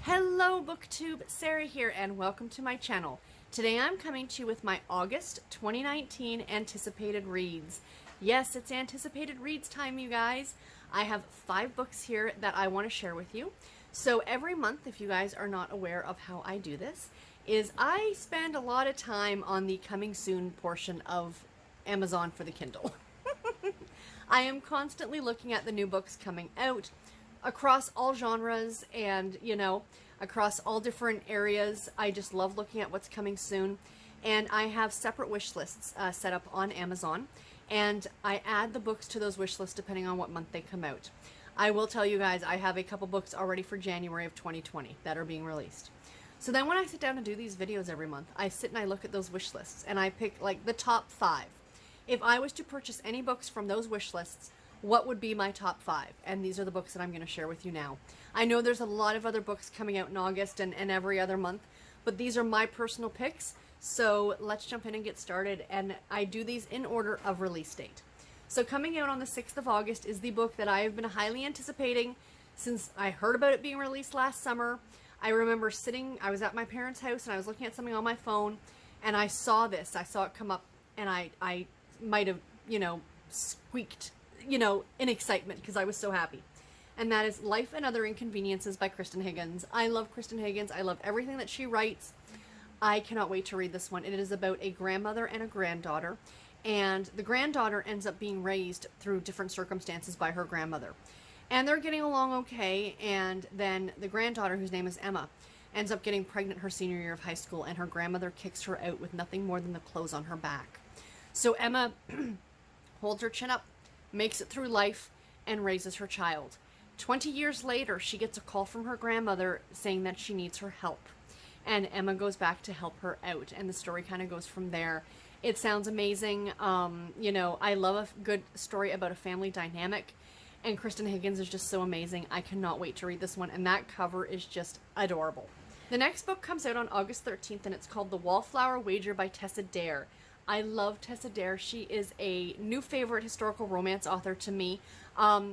Hello BookTube, Sarah here and welcome to my channel. Today I'm coming to you with my August 2019 anticipated reads. Yes, it's anticipated reads time, you guys. I have 5 books here that I want to share with you. So every month, if you guys are not aware of how I do this, is I spend a lot of time on the coming soon portion of Amazon for the Kindle. I am constantly looking at the new books coming out across all genres and, across all different areas. I just love looking at what's coming soon. And I have separate wish lists set up on Amazon. And I add the books to those wish lists depending on what month they come out. I will tell you guys, I have a couple books already for January of 2020 that are being released. So then when I sit down and do these videos every month, I sit and I look at those wish lists and I pick like the top 5. If I was to purchase any books from those wish lists, what would be my top 5? And these are the books that I'm going to share with you now. I know there's a lot of other books coming out in August and every other month, but these are my personal picks. So let's jump in and get started. And I do these in order of release date. So coming out on the 6th of August is the book that I have been highly anticipating since I heard about it being released last summer. I remember I was at my parents' house and I was looking at something on my phone and I saw this. I saw it come up and I might have, squeaked, in excitement because I was so happy. And that is Life and Other Inconveniences by KRISTAN Higgins. I love KRISTAN Higgins. I love everything that she writes. I cannot wait to read this one. It is about a grandmother and a granddaughter. And the granddaughter ends up being raised through different circumstances by her grandmother. And they're getting along okay. And then the granddaughter, whose name is Emma, ends up getting pregnant her senior year of high school. And her grandmother kicks her out with nothing more than the clothes on her back. So Emma holds her chin up, makes it through life, and raises her child. 20 years later, she gets a call from her grandmother saying that she needs her help. And Emma goes back to help her out, and the story kind of goes from there. It sounds amazing. I love a good story about a family dynamic, and KRISTAN Higgins is just so amazing. I cannot wait to read this one, and that cover is just adorable. The next book comes out on August 13th, and it's called The Wallflower Wager by Tessa Dare. I love Tessa Dare. She is a new favorite historical romance author to me.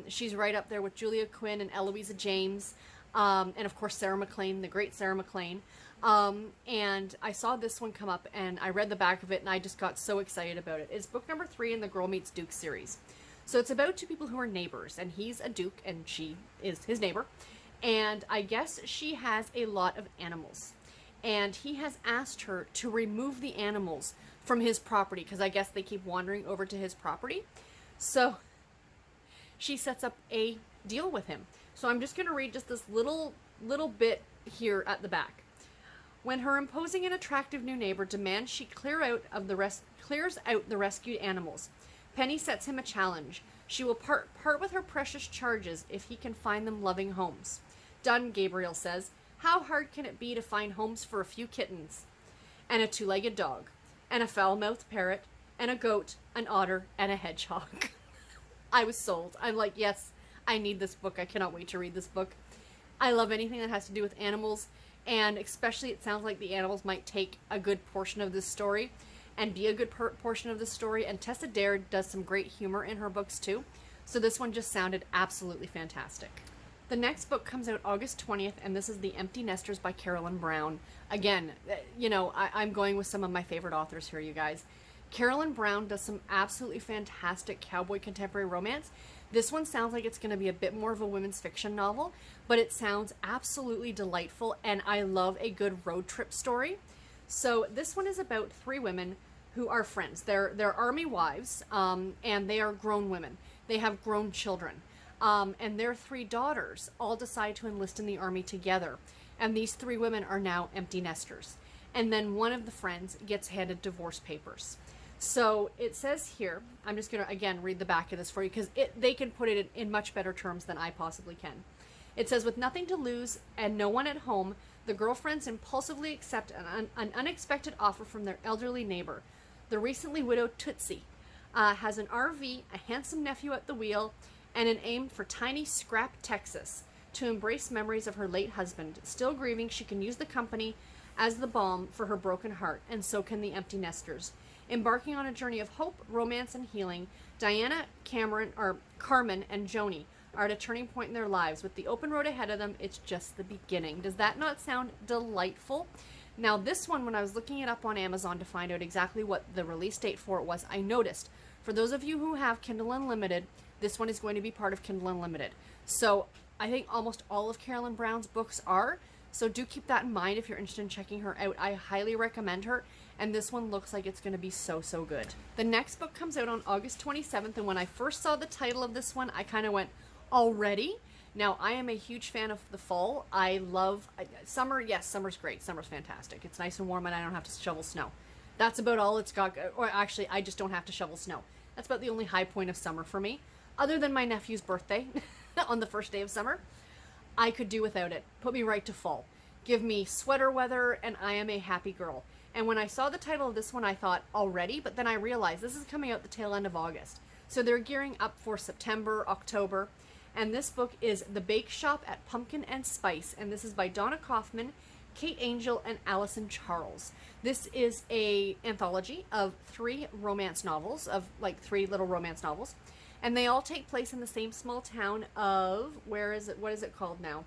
She's right up there with Julia Quinn and Eloisa James, and of course Sarah MacLean, the great Sarah MacLean. And I saw this one come up and I read the back of it and I just got so excited about it. It's book number 3 in the Girl Meets Duke series. So it's about 2 people who are neighbors, and he's a duke and she is his neighbor. And I guess she has a lot of animals. And he has asked her to remove the animals from his property because I guess they keep wandering over to his property. So she sets up a deal with him. So I'm just going to read just this little bit here at the back. When her imposing and attractive new neighbor demands she clears out the rescued animals, Penny sets him a challenge. She will part with her precious charges if he can find them loving homes. Done, Gabriel says. How hard can it be to find homes for a few kittens, and a 2-legged dog, and a foul-mouthed parrot, and a goat, an otter, and a hedgehog? I was sold. I'm like, yes, I need this book. I cannot wait to read this book. I love anything that has to do with animals, and especially it sounds like the animals might take a good portion of this story and be a good portion of the story, and Tessa Dare does some great humor in her books too, so this one just sounded absolutely fantastic. The next book comes out August 20th, and this is The Empty Nesters by CAROLYN Brown. Again, I'm going with some of my favorite authors here, you guys. CAROLYN Brown does some absolutely fantastic cowboy contemporary romance. This one sounds like it's going to be a bit more of a women's fiction novel, but it sounds absolutely delightful, and I love a good road trip story. So this one is about 3 women who are friends. They're army wives, and they are grown women. They have grown children. And their 3 daughters all decide to enlist in the army together. And these 3 women are now empty nesters. And then one of the friends gets handed divorce papers. So it says here, I'm just going to, again, read the back of this for you because they can put it in much better terms than I possibly can. It says, with nothing to lose and no one at home, the girlfriends impulsively accept an unexpected offer from their elderly neighbor. The recently widowed Tootsie has an RV, a handsome nephew at the wheel, and an aim for tiny Scrap, Texas, to embrace memories of her late husband. Still grieving, she can use the company as the balm for her broken heart, and so can the empty nesters. Embarking on a journey of hope, romance, and healing, Diana, Carmen, and Joni are at a turning point in their lives. With the open road ahead of them, it's just the beginning. Does that not sound delightful? Now this one, when I was looking it up on Amazon to find out exactly what the release date for it was, I noticed, for those of you who have Kindle Unlimited, this one is going to be part of Kindle Unlimited. So I think almost all of Carolyn Brown's books are, so do keep that in mind if you're interested in checking her out. I highly recommend her, and this one looks like it's going to be so, so good. The next book comes out on August 27th, and when I first saw the title of this one, I kind of went, already? Now, I am a huge fan of the fall. I love summer. Yes, summer's great. Summer's fantastic. It's nice and warm, and I don't have to shovel snow. That's about all it's got. Or actually, I just don't have to shovel snow. That's about the only high point of summer for me, other than my nephew's birthday on the first day of summer. I could do without it. Put me right to fall. Give me sweater weather, and I am a happy girl. And when I saw the title of this one, I thought, already? But then I realized this is coming out the tail end of August. So they're gearing up for September, October. And this book is The Bake Shop at Pumpkin and Spice. And this is by Donna Kaufman, Kate Angel, and Allison Charles. This is a anthology of 3 romance novels, of like 3 little romance novels. And they all take place in the same small town of, where is it? What is it called now?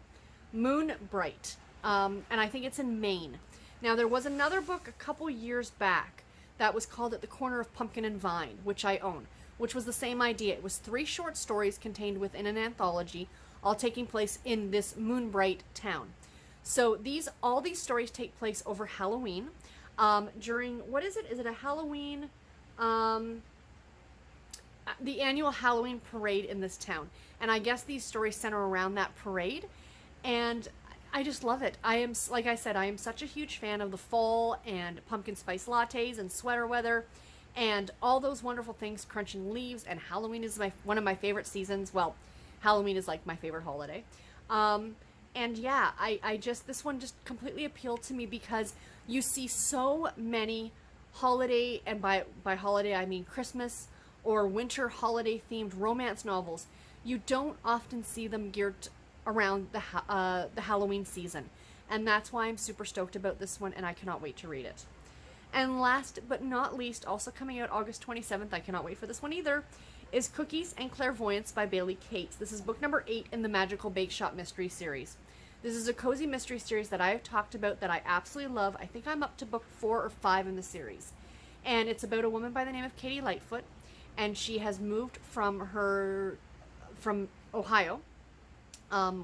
Moonbright. And I think it's in Maine. Now, there was another book a couple years back that was called At the Corner of Pumpkin and Vine, which I own, which was the same idea. It was 3 short stories contained within an anthology, all taking place in this Moonbright town. So all these stories take place over Halloween. During, what is it? Is it a Halloween? The annual Halloween parade in this town. And I guess these stories center around that parade. And I just love it. I am, like I said, I am such a huge fan of the fall and pumpkin spice lattes and sweater weather and all those wonderful things, crunching leaves. And Halloween is one of my favorite seasons. Well, Halloween is like my favorite holiday. And yeah, this one just completely appealed to me because you see so many holiday, and by holiday I mean Christmas or winter holiday themed romance novels. You don't often see them geared around the Halloween season. And that's why I'm super stoked about this one, and I cannot wait to read it. And last but not least, also coming out August 27th, I cannot wait for this one either, is Cookies and Clairvoyance by Bailey Cates. This is book number 8 in the Magical Bake Shop mystery series. This is a cozy mystery series that I have talked about that I absolutely love. I think I'm up to book 4 or 5 in the series. And it's about a woman by the name of Katie Lightfoot, and she has moved from Ohio,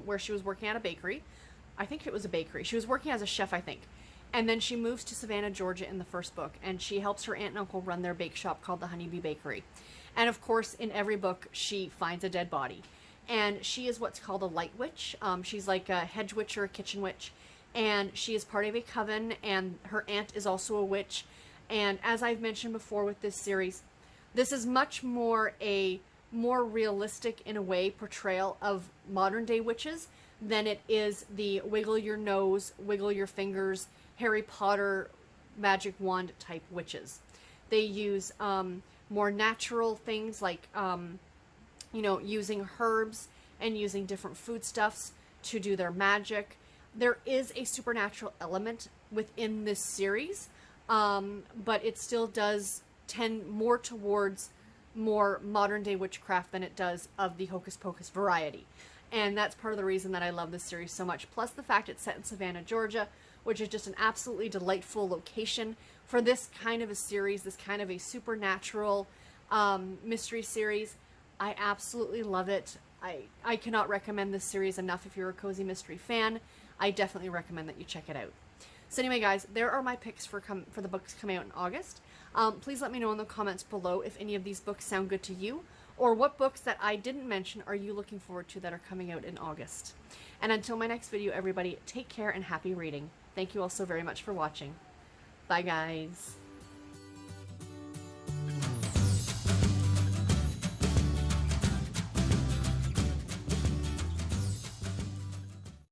where she was working at a bakery. I think it was a bakery. She was working as a chef, I think. And then she moves to Savannah, Georgia in the first book, and she helps her aunt and uncle run their bake shop called the Honeybee Bakery. And of course, in every book, she finds a dead body. And she is what's called a light witch. She's like a hedge witch or a kitchen witch. And she is part of a coven, and her aunt is also a witch. And as I've mentioned before with this series, this is much more a more realistic, in a way, portrayal of modern day witches than it is the wiggle your nose, wiggle your fingers, Harry Potter magic wand type witches. They use more natural things like, using herbs and using different foodstuffs to do their magic. There is a supernatural element within this series, but it still does tend more towards more modern day witchcraft than it does of the hocus pocus variety. And that's part of the reason that I love this series so much. Plus the fact it's set in Savannah, Georgia, which is just an absolutely delightful location for this kind of a series, this kind of a supernatural mystery series. I absolutely love it. I cannot recommend this series enough. If you're a cozy mystery fan, I definitely recommend that you check it out. So anyway, guys, there are my picks for the books coming out in August. Please let me know in the comments below if any of these books sound good to you, or what books that I didn't mention are you looking forward to that are coming out in August. And until my next video, everybody, take care and happy reading. Thank you all so very much for watching. Bye, guys.